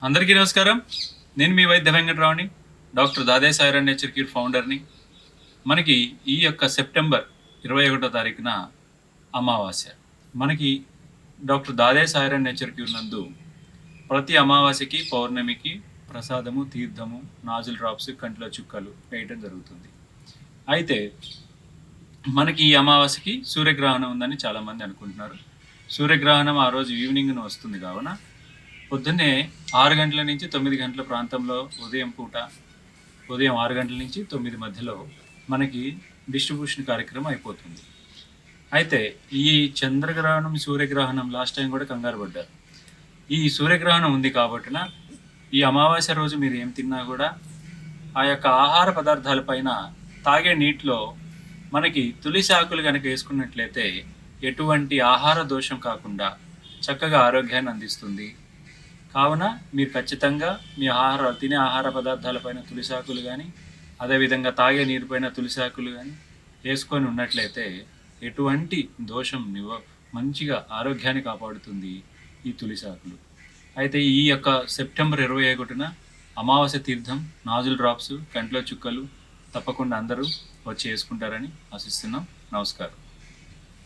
అందరికీ నమస్కారం. నేను మీ వైద్య వెంకటరావుని, డాక్టర్ దాదే సాయిరాం నేచర్ క్యూర్ ఫౌండర్‌ని. మనకి ఈ యొక్క సెప్టెంబర్ 21 తారీఖున అమావాస్య. మనకి డాక్టర్ దాదే సాయిరాం నేచర్ క్యూర్ నందు ప్రతి అమావాస్యకి, పౌర్ణమికి ప్రసాదము, తీర్థము, నాజుల్ డ్రాప్స్, కంటిలో చుక్కలు వేయటం జరుగుతుంది. అయితే మనకి ఈ అమావాస్యకి సూర్యగ్రహణం ఉందని చాలామంది అనుకుంటున్నారు. సూర్యగ్రహణం ఆ రోజు ఈవినింగ్‌న వస్తుంది కావున పొద్దున్నే 6 గంటల నుంచి 9 గంటల ప్రాంతంలో ఉదయం 6 గంటల నుంచి 9 మధ్యలో మనకి డిస్ట్రిబ్యూషన్ కార్యక్రమం అయిపోతుంది. అయితే ఈ చంద్రగ్రహణం, సూర్యగ్రహణం లాస్ట్ టైం కూడా కంగారు పడ్డారు. ఈ సూర్యగ్రహణం ఉంది కాబట్టిన ఈ అమావాస్య రోజు మీరు ఏం తిన్నా కూడా ఆ యొక్క ఆహార పదార్థాల పైన తాగే నీటిలో మనకి తులసి ఆకులు కనుక వేసుకున్నట్లయితే ఎటువంటి ఆహార దోషం కాకుండా చక్కగా ఆరోగ్యాన్ని అందిస్తుంది. కావున మీరు ఖచ్చితంగా మీ తినే ఆహార పదార్థాలపైన తులసాకులు కానీ, అదేవిధంగా తాగే నీరుపైన తులసాకులు కానీ వేసుకొని ఉన్నట్లయితే ఎటువంటి దోషం మంచిగా ఆరోగ్యాన్ని కాపాడుతుంది ఈ తులసాకులు. అయితే ఈ యొక్క సెప్టెంబర్ 21న అమావాస్య తీర్థం, నాజుల్ డ్రాప్స్, కంటిలో చుక్కలు తప్పకుండా అందరూ వచ్చి వేసుకుంటారని ఆశిస్తున్నాం. నమస్కారం.